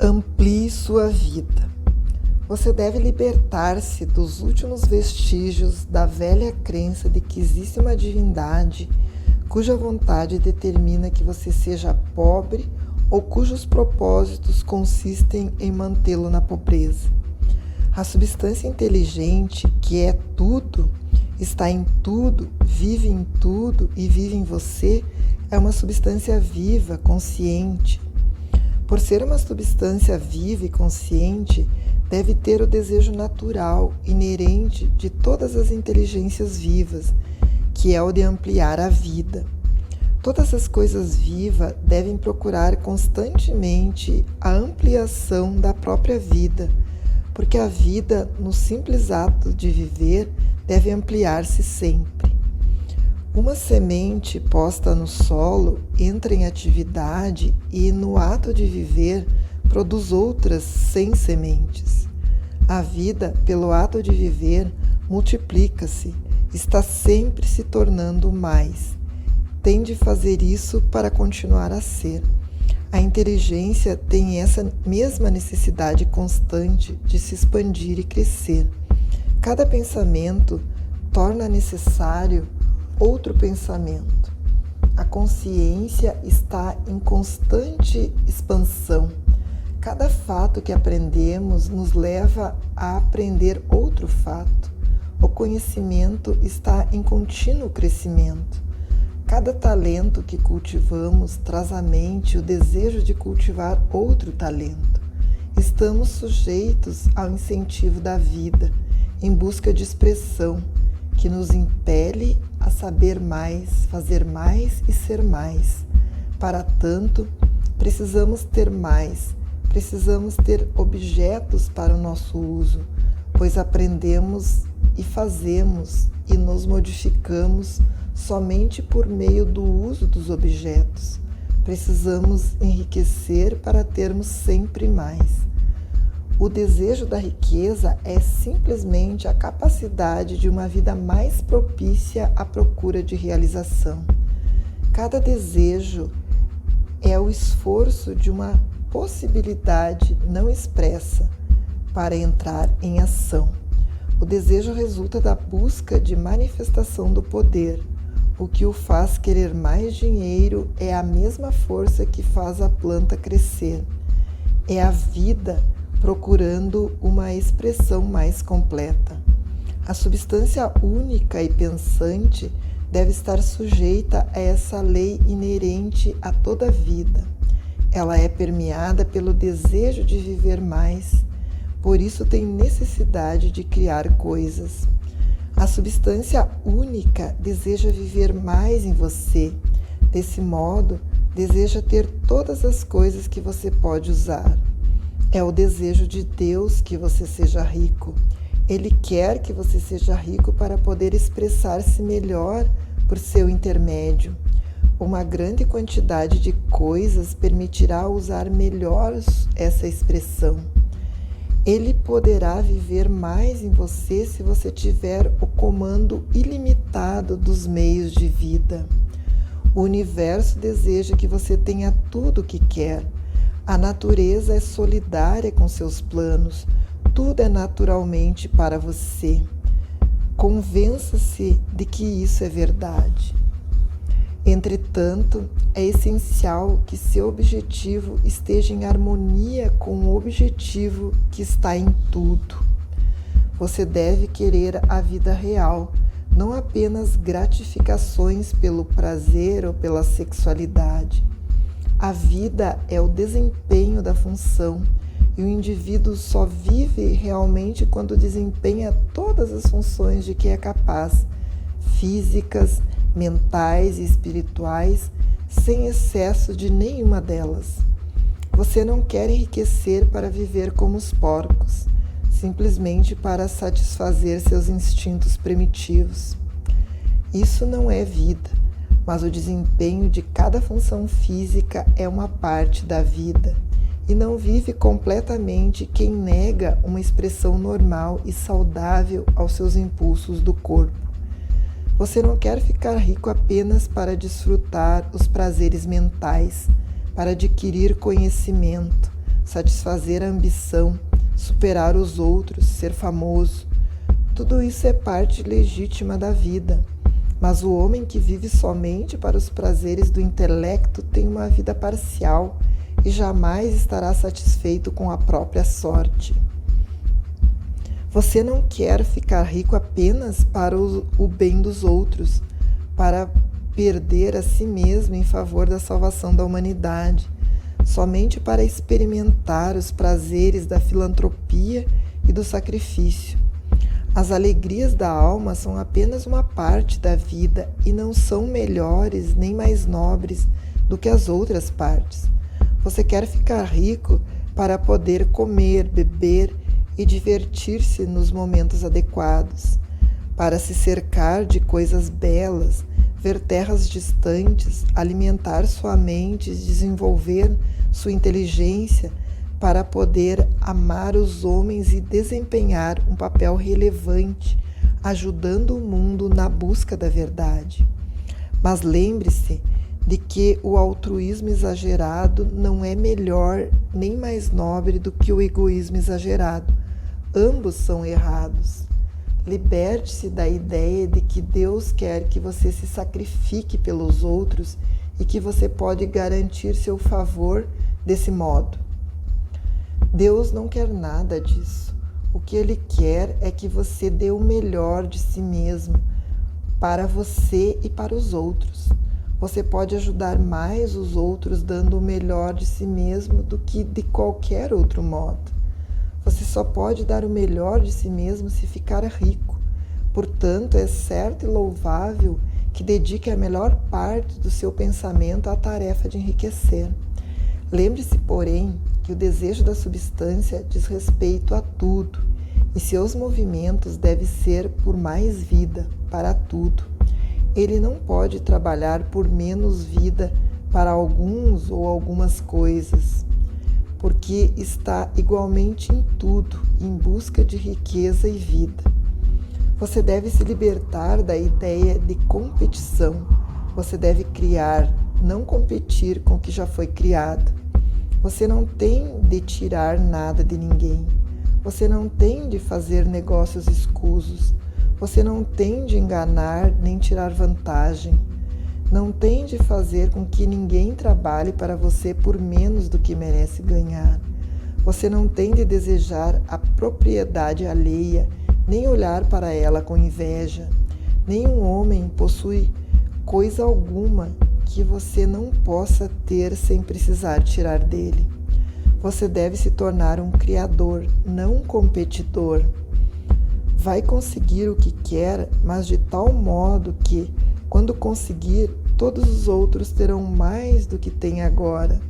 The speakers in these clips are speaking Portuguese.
Amplie sua vida. Você deve libertar-se dos últimos vestígios da velha crença de que existe uma divindade cuja vontade determina que você seja pobre ou cujos propósitos consistem em mantê-lo na pobreza. A substância inteligente, que é tudo, está em tudo, vive em tudo e vive em você, é uma substância viva, consciente. Por ser uma substância viva e consciente, deve ter o desejo natural, inerente de todas as inteligências vivas, que é o de ampliar a vida. Todas as coisas vivas devem procurar constantemente a ampliação da própria vida, porque a vida, no simples ato de viver, deve ampliar-se sempre. Uma semente posta no solo entra em atividade e, no ato de viver, produz outras 100 sementes. A vida, pelo ato de viver, multiplica-se, está sempre se tornando mais. Tem de fazer isso para continuar a ser. A inteligência tem essa mesma necessidade constante de se expandir e crescer. Cada pensamento torna necessário outro pensamento. A consciência está em constante expansão. Cada fato que aprendemos nos leva a aprender outro fato. O conhecimento está em contínuo crescimento. Cada talento que cultivamos traz à mente o desejo de cultivar outro talento. Estamos sujeitos ao incentivo da vida, em busca de expressão, que nos impele a saber mais, fazer mais e ser mais. Para tanto, precisamos ter mais, precisamos ter objetos para o nosso uso, pois aprendemos e fazemos e nos modificamos somente por meio do uso dos objetos. Precisamos enriquecer para termos sempre mais. O desejo da riqueza é simplesmente a capacidade de uma vida mais propícia à procura de realização. Cada desejo é o esforço de uma possibilidade não expressa para entrar em ação. O desejo resulta da busca de manifestação do poder. O que o faz querer mais dinheiro é a mesma força que faz a planta crescer. É a vida procurando uma expressão mais completa. A substância única e pensante deve estar sujeita a essa lei inerente a toda a vida. Ela é permeada pelo desejo de viver mais, por isso tem necessidade de criar coisas. A substância única deseja viver mais em você. Desse modo, deseja ter todas as coisas que você pode usar. É o desejo de Deus que você seja rico. Ele quer que você seja rico para poder expressar-se melhor por seu intermédio. Uma grande quantidade de coisas permitirá usar melhor essa expressão. Ele poderá viver mais em você se você tiver o comando ilimitado dos meios de vida. O universo deseja que você tenha tudo o que quer. A natureza é solidária com seus planos. Tudo é naturalmente para você. Convença-se de que isso é verdade. Entretanto, é essencial que seu objetivo esteja em harmonia com o objetivo que está em tudo. Você deve querer a vida real, não apenas gratificações pelo prazer ou pela sexualidade. A vida é o desempenho da função e o indivíduo só vive realmente quando desempenha todas as funções de que é capaz, físicas, mentais e espirituais, sem excesso de nenhuma delas. Você não quer enriquecer para viver como os porcos, simplesmente para satisfazer seus instintos primitivos. Isso não é vida, mas o desempenho de cada função física é uma parte da vida, e não vive completamente quem nega uma expressão normal e saudável aos seus impulsos do corpo. Você não quer ficar rico apenas para desfrutar os prazeres mentais, para adquirir conhecimento, satisfazer a ambição, superar os outros, ser famoso. Tudo isso é parte legítima da vida. Mas o homem que vive somente para os prazeres do intelecto tem uma vida parcial e jamais estará satisfeito com a própria sorte. Você não quer ficar rico apenas para o bem dos outros, para perder a si mesmo em favor da salvação da humanidade, somente para experimentar os prazeres da filantropia e do sacrifício. As alegrias da alma são apenas uma parte da vida e não são melhores nem mais nobres do que as outras partes. Você quer ficar rico para poder comer, beber e divertir-se nos momentos adequados, para se cercar de coisas belas, ver terras distantes, alimentar sua mente, desenvolver sua inteligência, para poder amar os homens e desempenhar um papel relevante, ajudando o mundo na busca da verdade. Mas lembre-se de que o altruísmo exagerado não é melhor nem mais nobre do que o egoísmo exagerado. Ambos são errados. Liberte-se da ideia de que Deus quer que você se sacrifique pelos outros e que você pode garantir seu favor desse modo. Deus não quer nada disso. O que Ele quer é que você dê o melhor de si mesmo para você e para os outros. Você pode ajudar mais os outros dando o melhor de si mesmo do que de qualquer outro modo. Você só pode dar o melhor de si mesmo se ficar rico. Portanto, é certo e louvável que dedique a melhor parte do seu pensamento à tarefa de enriquecer. Lembre-se, porém, que o desejo da substância diz respeito a tudo, e seus movimentos devem ser por mais vida, para tudo. Ele não pode trabalhar por menos vida para alguns ou algumas coisas, porque está igualmente em tudo, em busca de riqueza e vida. Você deve se libertar da ideia de competição. Você deve criar, não competir com o que já foi criado. Você não tem de tirar nada de ninguém. Você não tem de fazer negócios escusos. Você não tem de enganar nem tirar vantagem. Não tem de fazer com que ninguém trabalhe para você por menos do que merece ganhar. Você não tem de desejar a propriedade alheia, nem olhar para ela com inveja. Nenhum homem possui coisa alguma que você não possa ter sem precisar tirar dele. Você deve se tornar um criador, não um competidor. Vai conseguir o que quer, mas de tal modo que, quando conseguir, todos os outros terão mais do que tem agora.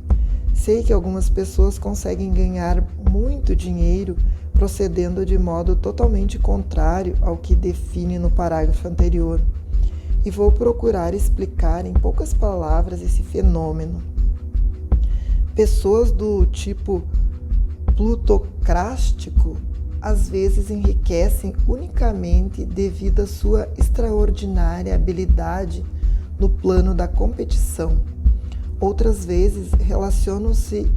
Sei que algumas pessoas conseguem ganhar muito dinheiro procedendo de modo totalmente contrário ao que define no parágrafo anterior. E vou procurar explicar em poucas palavras esse fenômeno. Pessoas do tipo plutocrático às vezes enriquecem unicamente devido à sua extraordinária habilidade no plano da competição. Outras vezes relacionam-se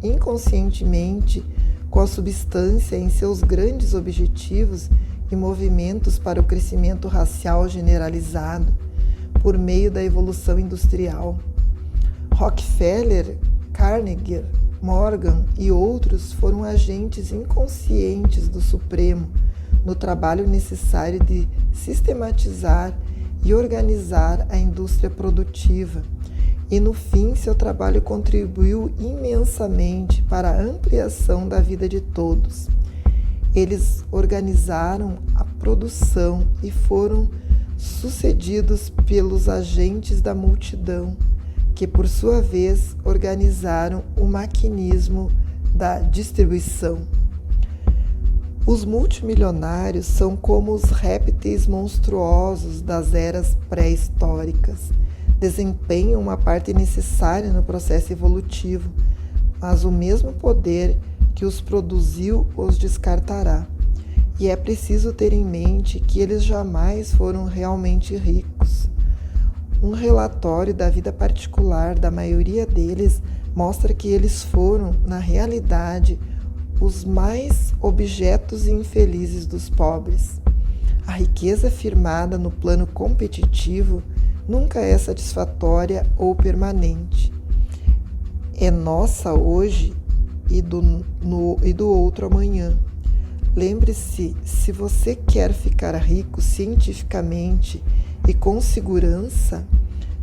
inconscientemente com a substância em seus grandes objetivos e movimentos para o crescimento racial generalizado por meio da evolução industrial. Rockefeller, Carnegie, Morgan e outros foram agentes inconscientes do Supremo no trabalho necessário de sistematizar e organizar a indústria produtiva, e no fim seu trabalho contribuiu imensamente para a ampliação da vida de todos. Eles organizaram a produção e foram sucedidos pelos agentes da multidão, que por sua vez organizaram o maquinismo da distribuição. Os multimilionários são como os répteis monstruosos das eras pré-históricas. Desempenham uma parte necessária no processo evolutivo, mas o mesmo poder que os produziu os descartará. E é preciso ter em mente que eles jamais foram realmente ricos. Um relatório da vida particular da maioria deles mostra que eles foram, na realidade, os mais objetos e infelizes dos pobres. A riqueza firmada no plano competitivo nunca é satisfatória ou permanente. É nossa hoje e do outro amanhã. Lembre-se, se você quer ficar rico cientificamente e com segurança,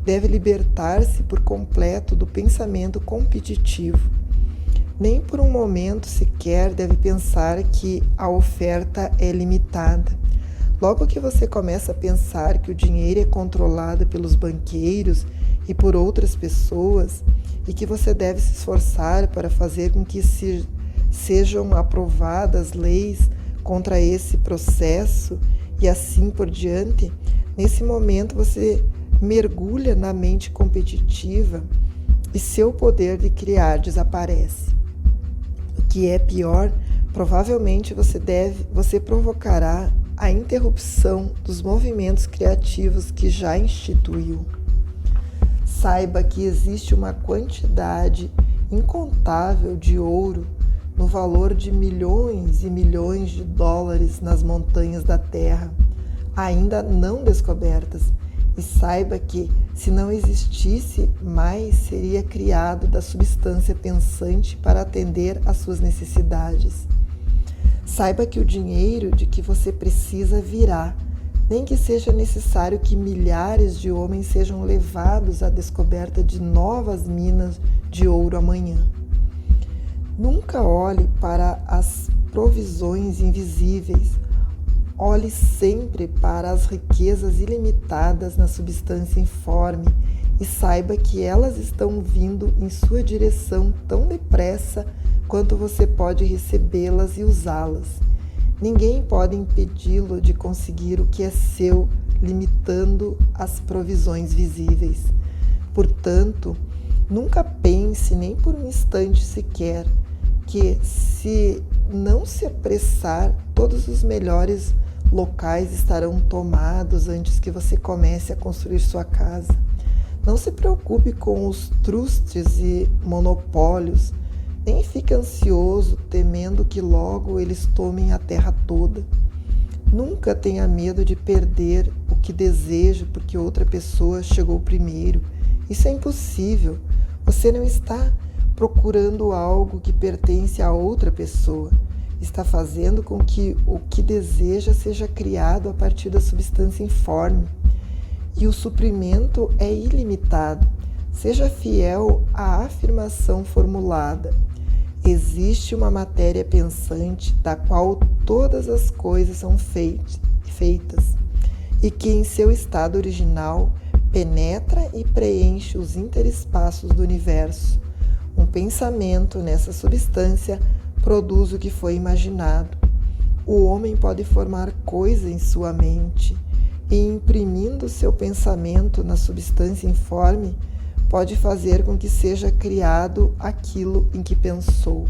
deve libertar-se por completo do pensamento competitivo. Nem por um momento sequer deve pensar que a oferta é limitada. Logo que você começa a pensar que o dinheiro é controlado pelos banqueiros e por outras pessoas e que você deve se esforçar para fazer com que sejam aprovadas leis contra esse processo e assim por diante, nesse momento você mergulha na mente competitiva e seu poder de criar desaparece. O que é pior, provavelmente você provocará a interrupção dos movimentos criativos que já instituiu. Saiba que existe uma quantidade incontável de ouro no valor de milhões e milhões de dólares nas montanhas da Terra, ainda não descobertas, e saiba que, se não existisse mais, seria criado da substância pensante para atender às suas necessidades. Saiba que o dinheiro de que você precisa virá, nem que seja necessário que milhares de homens sejam levados à descoberta de novas minas de ouro amanhã. Nunca olhe para as provisões invisíveis. Olhe sempre para as riquezas ilimitadas na substância informe e saiba que elas estão vindo em sua direção tão depressa quanto você pode recebê-las e usá-las. Ninguém pode impedi-lo de conseguir o que é seu, limitando as provisões visíveis. Portanto, nunca pense nem por um instante sequer que, se não se apressar, todos os melhores locais estarão tomados antes que você comece a construir sua casa. Não se preocupe com os trustes e monopólios, nem fique ansioso temendo que logo eles tomem a terra toda. Nunca tenha medo de perder o que deseja porque outra pessoa chegou primeiro. Isso é impossível. Você não está procurando algo que pertence a outra pessoa. Está fazendo com que o que deseja seja criado a partir da substância informe. E o suprimento é ilimitado. Seja fiel à afirmação formulada. Existe uma matéria pensante da qual todas as coisas são feitas e que em seu estado original penetra e preenche os interespaços do universo. Um pensamento nessa substância produz o que foi imaginado. O homem pode formar coisa em sua mente e, imprimindo seu pensamento na substância informe, pode fazer com que seja criado aquilo em que pensou.